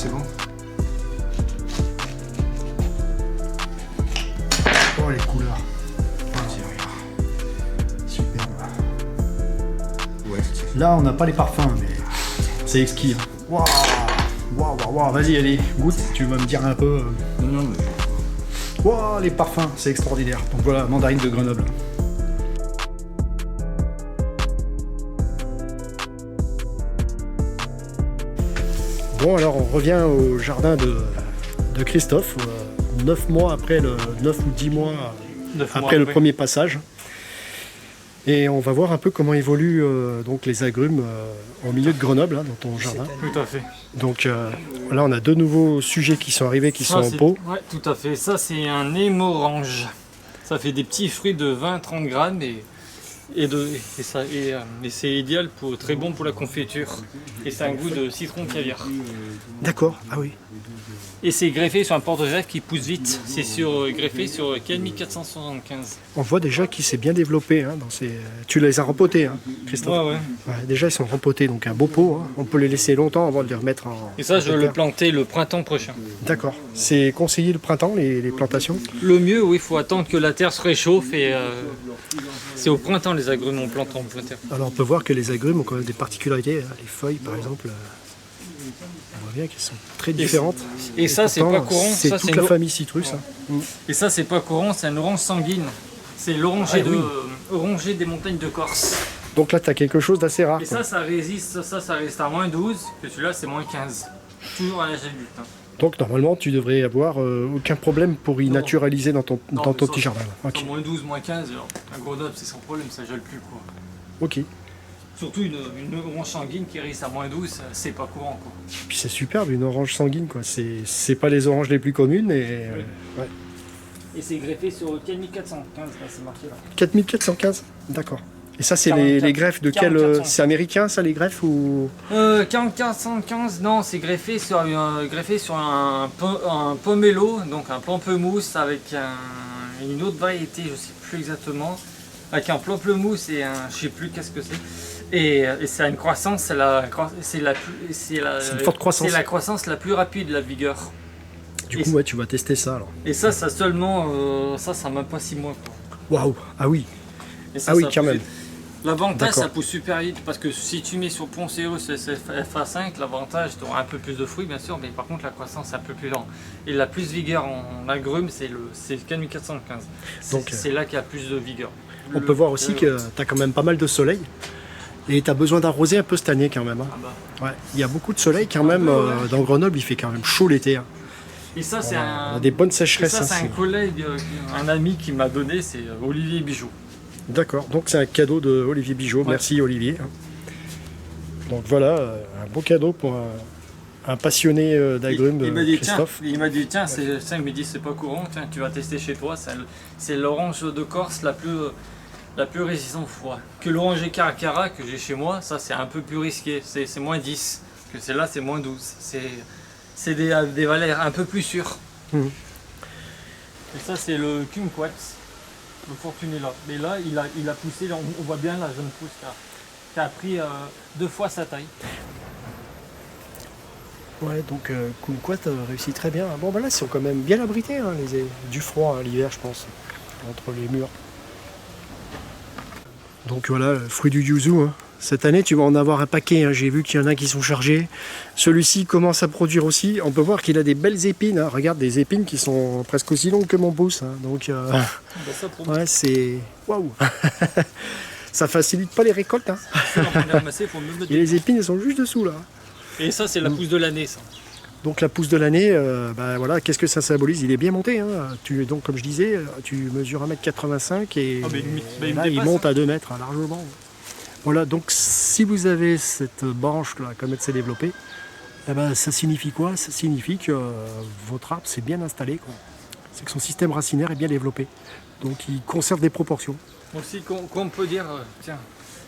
c'est bon. Oh, les couleurs. Superbe. Ouais. Là, on n'a pas les parfums, mais c'est exquis. Waouh, waouh, waouh, waouh. Vas-y, allez, goûte. Tu vas me dire un peu. Non, mais... Waouh, les parfums, c'est extraordinaire. Donc voilà, mandarine de Grenoble. Bon, alors on revient au jardin de Christophe, 9 mois après 9 ou 10 mois après le premier passage. Et on va voir un peu comment évoluent donc les agrumes au milieu de Grenoble, hein, dans ton jardin. Tout à fait. Donc là, on a 2 nouveaux sujets qui sont arrivés, qui sont en pot. Ouais, tout à fait. Ça, c'est un émorange. Ça fait des petits fruits de 20-30 grammes et c'est idéal très bon pour la confiture. Et c'est un goût de citron caviar. D'accord, ah oui. Et c'est greffé sur un porte-greffe qui pousse vite. C'est greffé sur Calmi 475. On voit déjà qu'il s'est bien développé. Hein, dans ces... Tu les as rempotés, hein, Christophe. Ouais. Ouais, déjà, ils sont rempotés, donc un beau pot. Hein. On peut les laisser longtemps avant de les remettre en... Et ça, je vais le planter le printemps prochain. D'accord. C'est conseillé le printemps, les plantations? Le mieux, oui, il faut attendre que la terre se réchauffe et c'est au printemps les agrumes, on plante en plein terre. Alors on peut voir que les agrumes ont quand même des particularités. Hein. Les feuilles, par exemple, on voit bien qu'elles sont très différentes. Et ça, c'est pas courant. C'est toute la famille citrus. Hein. Et ça, c'est pas courant, c'est un orange sanguine. C'est l'oranger oranger des montagnes de Corse. Donc là, tu as quelque chose d'assez rare. Et quoi. ça résiste, ça reste à moins 12, que celui-là, c'est moins 15. Toujours à l'âge adulte. Hein. Donc normalement, tu devrais avoir aucun problème pour y naturaliser dans ton petit jardin. Là. Okay. Moins 12, moins 15, alors, un Grenoble, c'est sans problème, ça gèle plus. Quoi. Ok. Surtout une orange sanguine qui résiste à moins 12, c'est pas courant. Quoi. Puis c'est superbe, une orange sanguine. Quoi. C'est pas les oranges les plus communes. Et, ouais. Et c'est greffé sur 4415, là, c'est marqué là. 4415, d'accord. Et ça, c'est les greffes de quel... C'est américain, ça, les greffes ou... 4415, non, c'est greffé sur un pomelo, donc un pamplemousse avec une autre variété, je sais plus exactement, avec un pamplemousse et un, je sais plus qu'est-ce que c'est. Et c'est une croissance, c'est une forte croissance. C'est la croissance la plus rapide, la vigueur. Du coup, ouais, tu vas tester ça alors. Et ça seulement, ça même pas 6 mois. Waouh, ah oui. Et ça, ah oui, quand même. L'avantage, ça pousse super vite parce que si tu mets sur Poncérus FA5, l'avantage, tu auras un peu plus de fruits bien sûr, mais par contre la croissance c'est un peu plus lent. Et la plus vigueur en agrumes, c'est le Calmi 415. C'est là qu'il y a plus de vigueur. On peut voir aussi que tu as quand même pas mal de soleil et tu as besoin d'arroser un peu cette année quand même. Hein. Ah bah. Ouais, il y a beaucoup de soleil quand même. Dans Grenoble, il fait quand même chaud l'été. Hein. Et ça, c'est on a des bonnes sécheresses. Et ça, c'est un collègue, un ami qui m'a donné, c'est Olivier Bijoux. D'accord, donc c'est un cadeau de Olivier Bijoux. Ouais. Merci Olivier. Donc voilà, un beau cadeau pour un passionné d'agrumes, Christophe. Il m'a dit, tiens, il me dit, c'est pas courant, tiens, tu vas tester chez toi, c'est l'orange de Corse la plus résistante au froid. Que l'oranger Caracara que j'ai chez moi, ça c'est un peu plus risqué, c'est moins 10, que celle-là c'est moins 12. C'est des valeurs un peu plus sûres. Et ça c'est le kumquat. Le Fortunella. Mais là, il a poussé, on voit bien la jeune pousse qui a pris 2 fois sa taille. Ouais, donc Kumquat réussit très bien. Bon, ben là, ils sont quand même bien abrités, hein, du froid à l'hiver, je pense, entre les murs. Donc voilà, le fruit du yuzu. Hein. Cette année, tu vas en avoir un paquet. Hein. J'ai vu qu'il y en a qui sont chargés. Celui-ci commence à produire aussi. On peut voir qu'il a des belles épines. Hein. Regarde, des épines qui sont presque aussi longues que mon pouce. Hein. Donc, ouais, c'est... Waouh. Ça facilite pas les récoltes. Hein. Et les épines, elles sont juste dessous, là. Et ça, c'est la pousse de l'année, ça. Donc la pousse de l'année, bah, voilà, qu'est-ce que ça symbolise? Il est bien monté. Hein. Donc, comme je disais, tu mesures 1m85 et là, il monte à 2 mètres, hein, largement. Voilà, donc si vous avez cette branche-là, comme elle s'est développée, eh ben, ça signifie quoi? Ça signifie que votre arbre s'est bien installé. C'est que son système racinaire est bien développé. Donc il conserve des proportions. Aussi qu'on peut dire, tiens,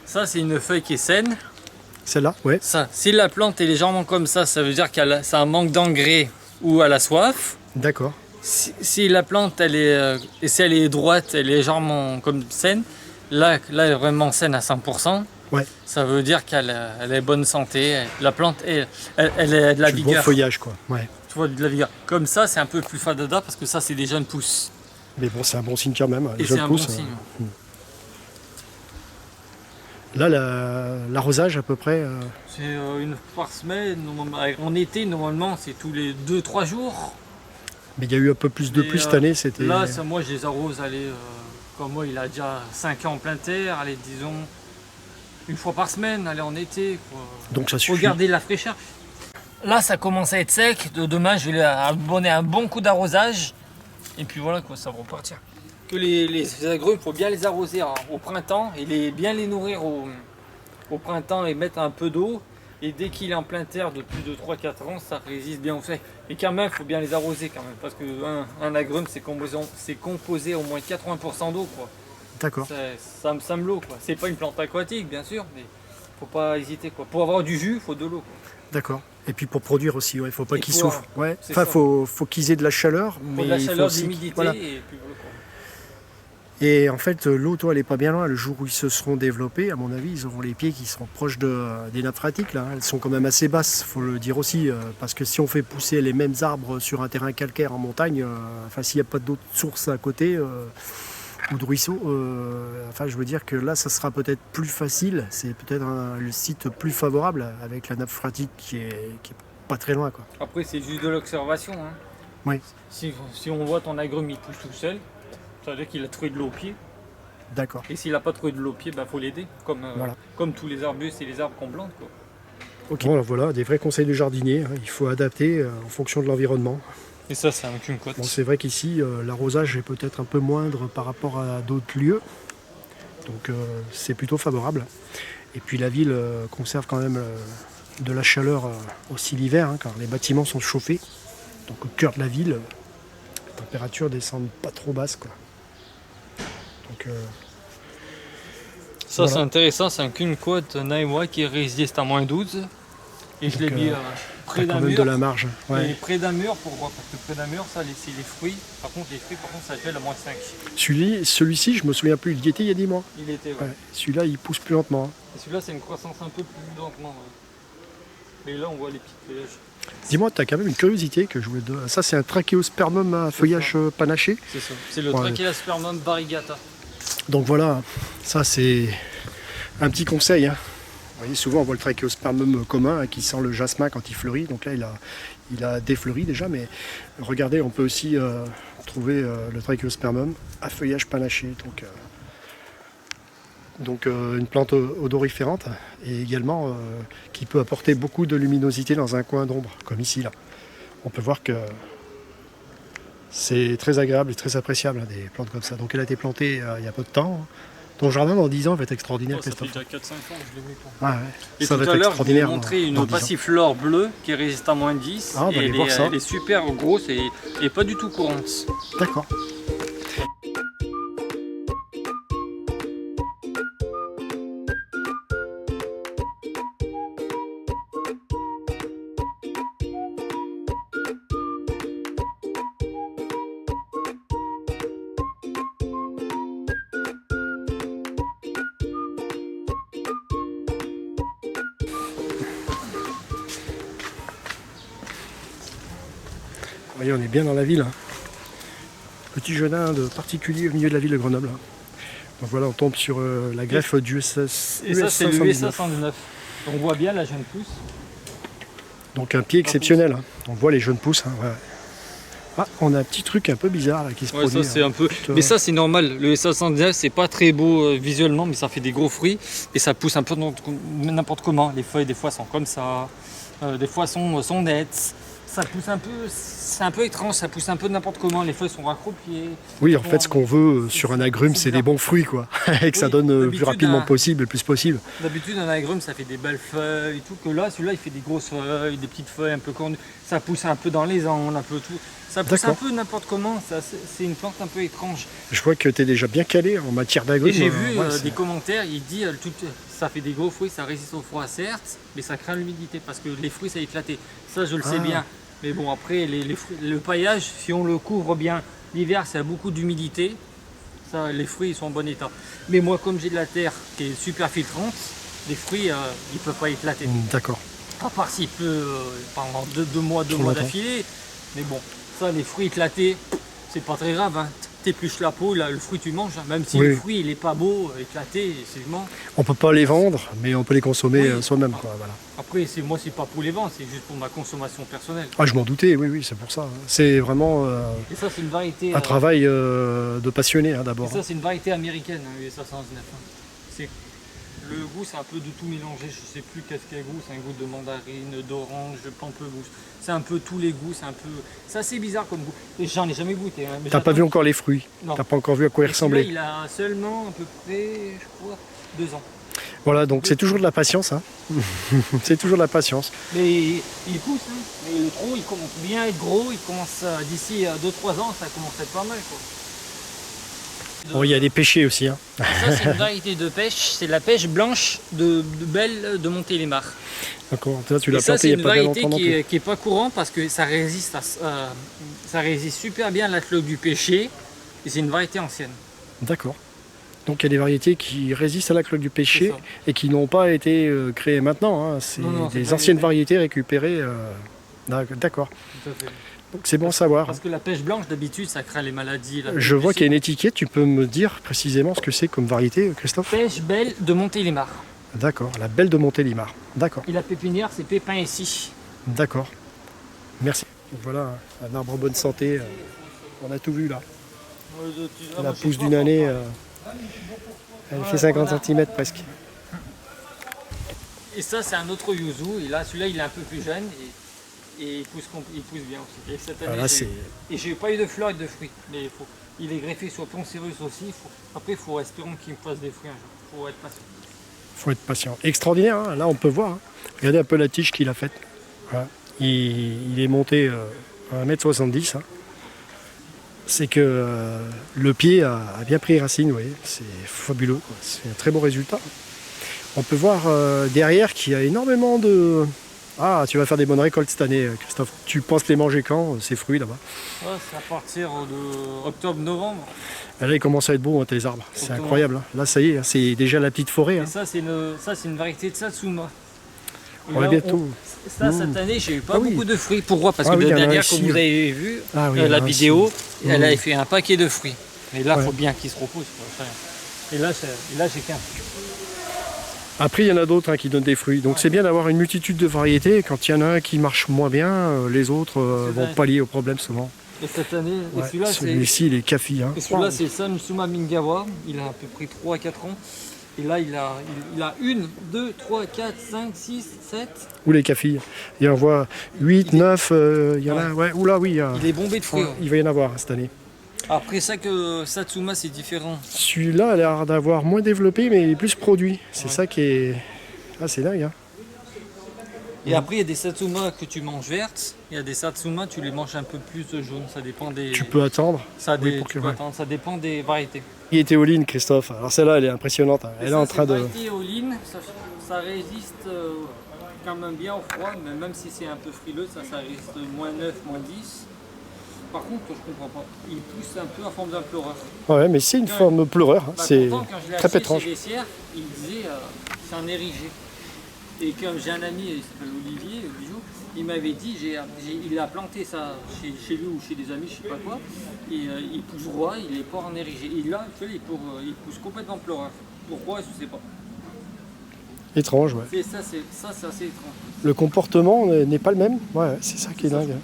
ça c'est une feuille qui est saine. Celle-là, ouais. Ça, si la plante est légèrement comme ça veut dire qu'elle a un manque d'engrais ou elle a soif. D'accord. Si la plante, si elle est droite, elle est légèrement comme saine, là elle est vraiment saine à 100%. Ouais. Ça veut dire qu'elle est bonne santé. La plante, elle est de la Du bon vigueur. feuillage, quoi. Ouais. Tu vois, de la vigueur. Comme ça, c'est un peu plus fadada parce que ça, c'est des jeunes pousses. Mais bon, c'est un bon signe quand même. Et Les c'est jeunes un bon pousses. signe. Là, l'arrosage à peu près. C'est une fois par semaine. En été, normalement, c'est tous les 2-3 jours. Mais il y a eu un peu plus de Mais, pluie cette année. C'était. Là, ça, moi, je les arrose, comme moi, il a déjà 5 ans en plein terre, allez, disons, une fois par semaine, aller en été. Quoi. Donc ça suffit. Regardez la fraîcheur. Là, ça commence à être sec. Demain, je vais lui abonner un bon coup d'arrosage. Et puis voilà, quoi, ça va repartir. Que les agrumes, il faut bien les arroser au printemps et bien les nourrir au printemps et mettre un peu d'eau. Et dès qu'il est en plein terre de plus de 3-4 ans, ça résiste bien au sec. Et quand même, il faut bien les arroser quand même. Parce qu'un agrume, c'est composé au moins 80% d'eau. D'accord. Ça me l'eau. C'est pas une plante aquatique, bien sûr, mais faut pas hésiter. Quoi. Pour avoir du jus, il faut de l'eau. D'accord. Et puis pour produire aussi, il ne faut pas qu'ils pour- souffrent. Ouais. c'est Enfin, ça. faut qu'ils aient de la chaleur. Pour de la il faut chaleur, de aussi l'humidité. voilà. Et puis voilà, quoi. Et en fait, l'eau, toi, elle n'est pas bien loin. Le jour où ils se seront développés, à mon avis, ils auront les pieds qui seront proches des nappes phréatiques. Là. Elles sont quand même assez basses, faut le dire aussi. Parce que si on fait pousser les mêmes arbres sur un terrain calcaire en montagne, enfin, s'il n'y a pas d'autres sources à côté ou de ruisseaux, enfin, je veux dire que là, ça sera peut-être plus facile. C'est peut-être le site plus favorable avec la nappe phréatique qui est pas très loin, quoi. Après, c'est juste de l'observation. Hein. Oui. Si on voit ton agrume, il pousse tout seul, ça veut dire qu'il a trouvé de l'eau au pied. D'accord. Et s'il n'a pas trouvé de l'eau au pied, il faut l'aider. Voilà. Comme tous les arbustes et les arbres qu'on plante. Quoi. Ok. Bon, alors voilà, des vrais conseils de jardinier. Il faut adapter en fonction de l'environnement. Et ça, c'est un kumquat. Bon, c'est vrai qu'ici, l'arrosage est peut-être un peu moindre par rapport à d'autres lieux. Donc c'est plutôt favorable. Et puis la ville conserve quand même de la chaleur aussi l'hiver, hein, car les bâtiments sont chauffés. Donc au cœur de la ville, les températures descendent pas trop basses, quoi. Donc Ça, voilà. c'est intéressant. C'est un kumquat Naiwa qui résiste à moins 12. Et je l'ai Donc, mis t'as près quand d'un même mur. de la marge. Et Ouais. près d'un mur, pourquoi? Parce que près d'un mur, ça, c'est les fruits. Par contre, ça gèle à moins 5. Celui-ci, je me souviens plus, il y était il y a 10 mois. Il était, ouais. Ouais. Celui-là, il pousse plus lentement, hein. Et celui-là, c'est une croissance un peu plus lentement. Ouais. Mais là, on voit les petites feuillages. Dis-moi, tu as quand même une curiosité que je voulais te... Ça, c'est un trachéospermum à feuillage panaché. C'est ça. C'est le Ouais. Trachéospermum variegata. Donc voilà, ça c'est un petit conseil, hein. Vous voyez, souvent on voit le trachéospermum commun hein, qui sent le jasmin quand il fleurit. Donc là, il a défleuri déjà, mais regardez, on peut aussi trouver le trachéospermum à feuillage panaché. Donc une plante odoriférante et également qui peut apporter beaucoup de luminosité dans un coin d'ombre, comme ici là. On peut voir que c'est très agréable et très appréciable, hein, des plantes comme ça. Donc elle a été plantée il y a peu de temps. Ton jardin dans 10 ans va être extraordinaire, Ça fait Christophe. déjà 4-5 ans que je l'ai mis. Ouais, Et ça tout va à être l'heure, je vous ai extraordinaire. montré dans une 10 ans. passiflore bleue qui résiste à moins 10. Ah, on va et aller elle, voir ça. elle est super grosse et pas du tout courante. D'accord. Vous voyez, on est bien dans la ville, hein. Petit jardin de particulier au milieu de la ville de Grenoble, hein. Donc voilà, on tombe sur la greffe du US, Et ça, c'est le 519. USA109. On voit bien la jeune pousse. Donc un pied exceptionnel, hein. On voit les jeunes pousses, hein, ouais. Ah, on a un petit truc un peu bizarre là qui se Ouais, produit. ça c'est hein. un peu. Plutôt- Mais ça c'est normal. Le SA119 c'est pas très beau visuellement, mais ça fait des gros fruits et ça pousse un peu n'importe comment. Les feuilles des fois sont comme ça, des fois sont nettes. Ça pousse un peu, c'est un peu étrange. Ça pousse un peu n'importe comment. Les feuilles sont raccropiées. Oui, en fait, ce qu'on veut sur un agrume, c'est des bons fruits, quoi. Et que ça Oui, donne le plus d'habitude, rapidement un- possible, le plus possible. D'habitude un agrume ça fait des belles feuilles et tout. Que là celui-là il fait des grosses feuilles, des petites feuilles un peu cornues. Ça pousse un peu dans les angles, un peu tout. Ça pousse un D'accord. peu n'importe comment. C'est une plante un peu étrange. Je vois que tu es déjà bien calé en matière d'agrumes. Et j'ai vu ouais, c'est- des commentaires, il dit ça fait des gros fruits, ça résiste au froid certes, mais ça craint l'humidité parce que les fruits ça éclaté. Ça je le sais Ah. bien. Mais bon après les fruits, le paillage, si on le couvre bien l'hiver, ça a beaucoup d'humidité. Ça, les fruits ils sont en bon état. Mais moi comme j'ai de la terre qui est super filtrante, les fruits, ils peuvent pas éclater. D'accord. À part s'il pleut pendant deux mois Trop longtemps. d'affilée. Mais bon, ça, les fruits éclatés, c'est pas très grave. Hein. T'épluches la peau, là, le fruit tu manges. Hein. Même si Oui. le fruit il est pas beau, éclaté, c'est bon. On peut pas les vendre, mais on peut les consommer Oui. soi-même, quoi. Voilà. Après, moi, c'est pas pour les vendre, c'est juste pour ma consommation personnelle. Ah, je m'en doutais, oui, oui, c'est pour ça. C'est vraiment Et ça, c'est une variété. un travail de passionné, hein, d'abord. Et ça, c'est une variété américaine, hein, USA 119. Hein. C'est le goût, c'est un peu de tout mélangé. Je sais plus qu'est-ce qu'il y a goût. C'est un goût de mandarine, d'orange, de pamplemousse. C'est un peu tous les goûts. C'est assez bizarre comme goût. Et j'en ai jamais goûté. Hein, mais T'as pas j'attends- vu encore les fruits. Non. T'as pas encore vu à quoi ils Et celui-là, ressemblaient. il a seulement à peu près, je crois, 2 ans. Voilà, donc c'est toujours de la patience. Hein. C'est toujours de la patience. Mais il pousse. Hein. Mais le tronc, il commence bien à être gros. Il commence d'ici 2-3 ans, ça commence à être pas mal, quoi. Bon, il y a des pêchés aussi. Hein. Ça, c'est une variété de pêche, c'est la pêche blanche de Belle de Montélimar. D'accord. Toi, tu Et l'as ça, planté c'est il y une a pas bien variété longtemps non plus. qui est pas courante parce que ça résiste, ça résiste super bien à l'attelot du pêcher. Et c'est une variété ancienne. D'accord. Donc il y a des variétés qui résistent à la cloque du C'est pêcher ça. et qui n'ont pas été créées maintenant. Hein. C'est Non, c'est des pas anciennes des- variétés récupérées. D'accord. Tout à fait. Donc c'est bon à savoir. Parce que la pêche blanche, d'habitude, ça craint les maladies. Je vois qu'il y a une étiquette. Tu peux me dire précisément ce que c'est comme variété, Christophe? Pêche Belle de Montélimar. D'accord. La Belle de Montélimar. D'accord. Et la pépinière, c'est Pépin ici. D'accord. Merci. Donc voilà un arbre en bonne santé. On a tout vu là. La pousse d'une année, elle fait 50 cm presque. Et ça, c'est un autre yuzu. Et là, celui-là, il est un peu plus jeune. Et il pousse bien aussi. Et cette année, Voilà, c'est j'ai pas eu de fleurs et de fruits. Mais il est greffé sur Poncérus aussi. Après, il faut espérer qu'il me fasse des fruits un jour. Il faut être patient. faut être patient. Extraordinaire, hein. Là on peut voir. Hein. Regardez un peu la tige qu'il a faite. Voilà. Il est monté à 1m70. Hein. C'est que le pied a bien pris racine, vous voyez. C'est fabuleux, quoi. C'est un très bon résultat. On peut voir derrière qu'il y a énormément de... Ah, tu vas faire des bonnes récoltes cette année, Christophe. Tu penses les manger quand, ces fruits là-bas? Ouais, c'est à partir de octobre-novembre. Là, ils commencent à être beaux, hein, tes arbres. C'est Exactement. incroyable. Hein. Là, ça y est, hein, c'est déjà la petite forêt. Et Hein. ça, c'est une variété de Satsuma. Et On là, est bientôt. Cette année, j'ai eu pas Ah oui. beaucoup de fruits. Pourquoi? Parce Ah que oui, la il y en a dernière, ici, comme vous oui. avez vu, Ah oui, il y en la a vidéo, ici. elle avait fait un paquet de fruits. Mais là, il Ouais. faut bien qu'il se repose. Quoi. Et là, j'ai qu'un. Après, il y en a d'autres hein, qui donnent des fruits. Donc c'est bien d'avoir une multitude de variétés. Quand il y en a un qui marche moins bien, les autres C'est vont vrai. pallier au problème souvent. Et cette année, Ouais, et celui-là, c'est. celui-ci, il est café. Hein. Et celui-là, c'est Satsuma Mingawa. Il a à peu près 3 à 4 ans. Et là, il a 1, 2, 3, 4, 5, 6, 7. Ou les cafilles. Il y en voit 8, Il est- 9, il y en a. Ouais, oula, oui. Il est bombé de fruits. Il va y en avoir hein, cette année. Après ça, que Satsuma, c'est différent. Celui-là a l'air d'avoir moins développé, mais il est plus produit. C'est Ouais. ça qui est. Ah, c'est dingue. Hein. Et après, il y a des Satsuma que tu manges vertes. Il y a des Satsuma, tu les manges un peu plus jaunes. Ça dépend des. Tu peux attendre. Ça, oui, pour tu que- peux ouais. attendre, ça dépend des variétés. Il est éoline, Christophe. Alors celle-là, elle est impressionnante. Hein. Elle est ça, en train de. variété éoline, ça résiste quand même bien au froid, mais même si c'est un peu frileux, ça résiste moins 9, moins 10. Par contre, je comprends pas. Il pousse un peu en forme d'un pleureur. Ouais, mais c'est une forme pleureur. Hein. Bah, C'est pourtant, quand je l'ai très acheté pétrange. chez Vessières, il disait c'est un érigé. Et comme j'ai un ami, il s'appelle Olivier, Bijou, il m'avait dit, il a planté ça chez lui ou chez des amis, je sais pas quoi, et il pousse droit, il est pas en érigé. Et là, actuellement, il pousse complètement pleureur. Pourquoi, je sais pas. Étrange, ouais. C'est assez étrange. Le comportement n'est pas le même. Ouais, c'est ça qui est dingue.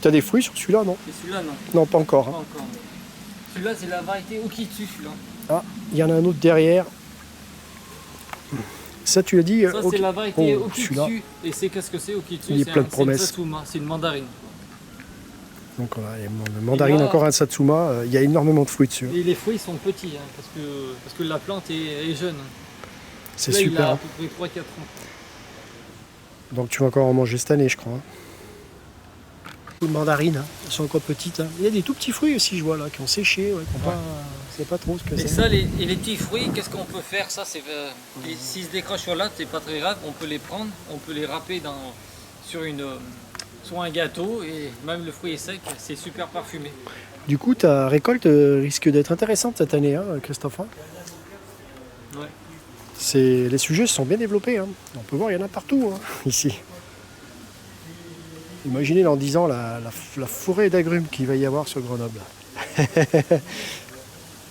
Tu as des fruits sur celui-là, non? Et celui-là, non, Non, pas encore. pas Hein. encore. Celui-là, c'est la variété Okitsu, celui-là. Ah, il y en a un autre derrière. Ça, tu l'as dit Ça, c'est la variété Oh, celui-là. Okitsu. Et c'est qu'est-ce que c'est Okitsu? Il est plein de C'est une promesses. Satsuma, c'est une mandarine. Donc on a le mandarine, Et là- encore un Satsuma. Il y a énormément de fruits dessus. Et les fruits sont petits, hein, parce que la plante est jeune. C'est Là, il super. a à Hein. peu près 3-4 ans. Donc tu vas encore en manger cette année, je crois. Hein. Les mandarines, hein, elles sont encore petites. Hein. Il y a des tout petits fruits aussi, je vois là, qui ont séché. Ouais, qui ont pas... C'est pas trop ce que Et c'est. ça, les petits fruits, qu'est-ce qu'on peut faire? Ça, c'est s'ils se décrochent sur là, c'est pas très grave. On peut les prendre, on peut les râper sur un gâteau et même le fruit est sec, c'est super parfumé. Du coup, ta récolte risque d'être intéressante cette année, hein, Christophe. Hein. Ouais. Les sujets se sont bien développés. Hein. On peut voir, il y en a partout hein, ici. Imaginez dans 10 ans la forêt d'agrumes qu'il va y avoir sur Grenoble.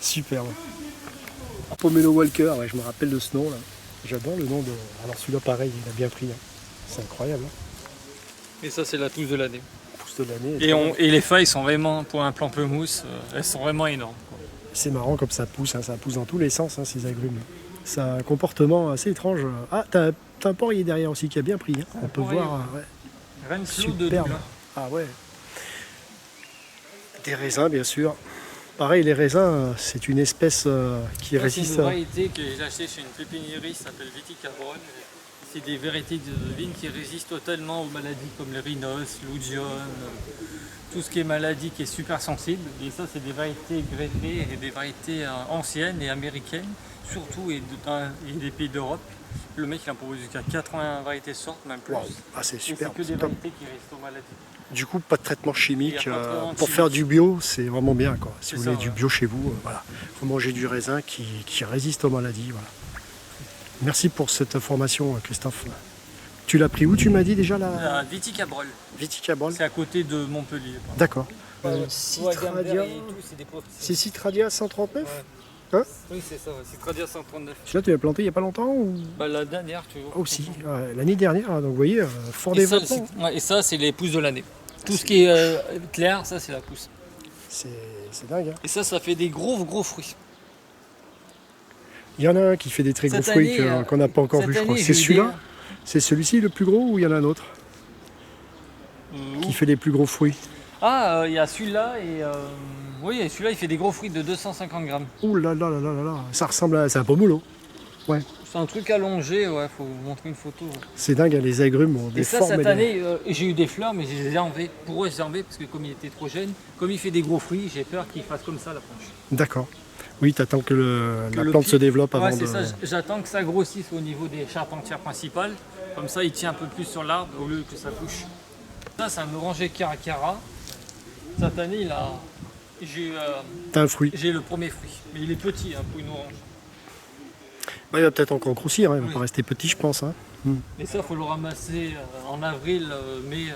Superbe. Pomelo Walker, ouais, je me rappelle de ce nom là. J'adore le nom de. Alors celui-là pareil, il a bien pris. Hein. C'est incroyable. Hein. Et ça c'est la touche de l'année. Pousse de l'année. Et les feuilles sont vraiment, pour un pamplemousse, elles sont vraiment énormes. C'est marrant comme ça pousse, hein, ça pousse dans tous les sens hein, ces agrumes. C'est un comportement assez étrange. Ah, t'as un poirier derrière aussi qui a bien pris. Hein. On peut voir. Ouais. Superbe. Ah ouais. Des raisins bien sûr. Pareil, les raisins, c'est une espèce qui résiste. C'est une variété que j'ai achetée chez une pépiniérie qui s'appelle Viticabrol. C'est des variétés de vignes qui résistent totalement aux maladies comme les rhinos, l'oudione, tout ce qui est maladie qui est super sensible. Et ça, c'est des variétés greffées et des variétés anciennes et américaines, surtout et des pays d'Europe. Le mec, il en propose jusqu'à 80 variétés sortes, même plus. Wow. Ah, c'est et super. c'est que des variétés qui résistent aux maladies. Du coup, pas de traitement chimique. Pour faire du bio, c'est vraiment bien. Quoi. Si vous voulez du bio chez vous, voilà. Faut manger du raisin qui résiste aux maladies. Voilà. Merci pour cette information, Christophe. Tu l'as pris où, tu m'as dit déjà là Viticabrol. Viticabrol. C'est à côté de Montpellier. D'accord. Citradia. C'est Citradia 139 ouais. Hein oui, c'est ça, Citradia 139. Celui-là, tu l'as planté il n'y a pas longtemps ou... La dernière, toujours. Aussi, l'année dernière, donc vous voyez, fort développement. Et ça, c'est les pousses de l'année. Tout ce qui est clair, ça, c'est la pousse. C'est dingue. Hein. Et ça fait des gros fruits. Il y en a un qui fait des très gros fruits qu'on n'a pas encore vu, je crois. C'est celui-là. C'est celui-ci le plus gros ou il y en a un autre qui fait des plus gros fruits? Ah, il y a celui-là et... Oui, celui-là, il fait des gros fruits de 250 grammes. Ouh là là là là là là, ça ressemble à... C'est un pomelo. Ouais. C'est un truc allongé, ouais, faut vous montrer une photo. Ouais. C'est dingue, les agrumes ont des formes... Et ça, cette année, j'ai eu des fleurs, mais je les ai enlevées. Pour eux, je les ai enlevées parce que comme il était trop jeune, comme il fait des gros fruits, j'ai peur qu'il fasse comme ça la planche. D'accord. Oui, tu attends que la plante se développe avant de... c'est ça, j'attends que ça grossisse au niveau des charpentières principales. Comme ça, il tient un peu plus sur l'arbre au lieu que ça bouche. Ça, c'est un oranger caracara. Cette année, T'as un fruit. J'ai le premier fruit, mais il est petit pour une orange. Ouais, il va peut-être encore grossir, hein. Il va pas rester petit, je pense. Hein. Et ça, il faut le ramasser en avril, mai,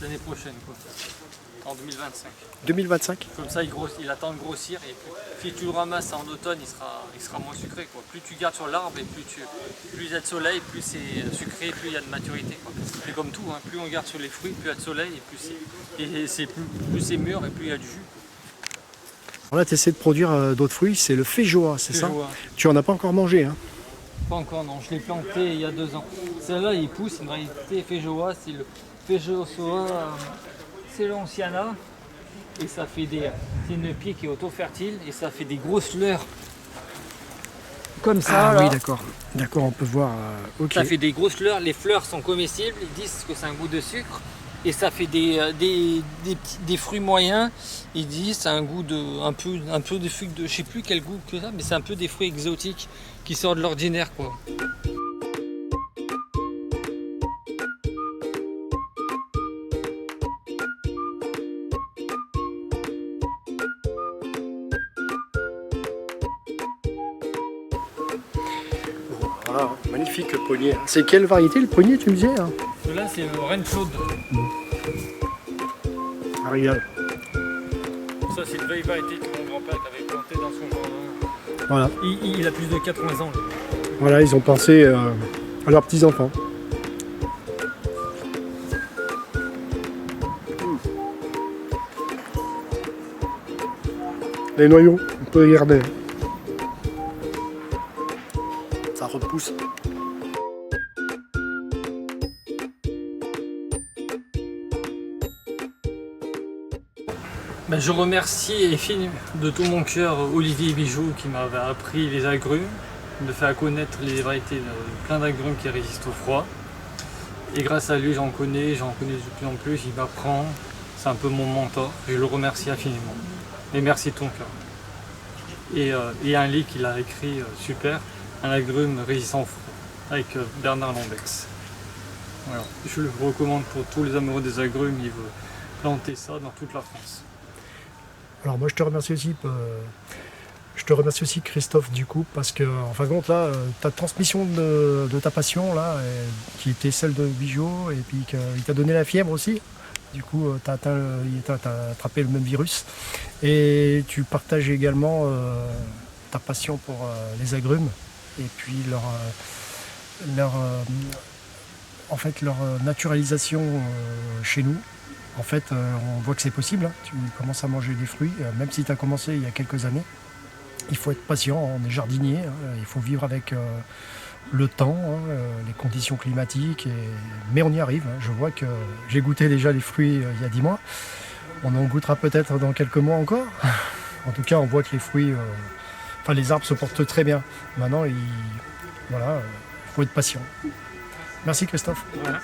l'année prochaine, quoi. En 2025. 2025 ? Comme ça, il attend de grossir et si tu le ramasses en automne, il sera moins sucré, quoi. Plus tu gardes sur l'arbre et plus il y a de soleil, plus c'est sucré, plus il y a de maturité, quoi. C'est comme tout, hein. Plus on garde sur les fruits, plus il y a de soleil et plus c'est mûr et plus il y a du jus. Là, tu essaies de produire d'autres fruits, c'est le féjoa, c'est ça ? Tu en as pas encore mangé, hein ? Pas encore, non. Je l'ai planté il y a 2 ans. Celle-là, il pousse, une variété féjoa, c'est le féjoa celonciana. Et ça fait c'est une pied qui est auto-fertile et ça fait des grosses fleurs. Comme ça. Ah là. Oui, d'accord. D'accord, on peut voir. Ok. Ça fait des grosses fleurs. Les fleurs sont comestibles. Ils disent que c'est un goût de sucre. Et ça fait des fruits moyens. Ils disent c'est un goût un peu de fruits de, je sais plus quel goût que ça, mais c'est un peu des fruits exotiques qui sortent de l'ordinaire, quoi. Voilà, magnifique le prunier. C'est quelle variété le prunier, tu me disais hein? Celui-là, c'est le Reine Chaude. Un régal. Ça, c'est une vieille variété que mon grand-père avait plantée dans son jardin. Voilà. Il a plus de 80 ans. Là. Voilà, ils ont pensé à leurs petits-enfants. Les noyaux, on peut regarder. Ça repousse. Ben, je remercie de tout mon cœur Olivier Bijoux qui m'avait appris les agrumes, me fait connaître les variétés de plein d'agrumes qui résistent au froid. Et grâce à lui, j'en connais de plus en plus, il m'apprend, c'est un peu mon mentor, je le remercie infiniment. Et merci de ton cœur. Et il y a un livre qu'il a écrit super, un agrume résistant au froid, avec Bernard Lambex. Voilà. Je le recommande pour tous les amoureux des agrumes, il veut planter ça dans toute la France. Alors moi je te remercie aussi, Je te remercie aussi Christophe du coup parce que en fin de compte là, ta transmission de ta passion là, qui était celle de Bijou et puis qu'il t'a donné la fièvre aussi. Du coup, t'as attrapé le même virus et tu partages également ta passion pour les agrumes et puis leur naturalisation chez nous. En fait, on voit que c'est possible, hein. Tu commences à manger des fruits, même si tu as commencé il y a quelques années. Il faut être patient, on est jardinier, hein. Il faut vivre avec le temps, hein, les conditions climatiques, mais on y arrive. Hein. Je vois que j'ai goûté déjà les fruits il y a 10 mois. On en goûtera peut-être dans quelques mois encore. En tout cas, on voit que les fruits, les arbres se portent très bien. Maintenant, il faut être patient. Merci Christophe. Voilà.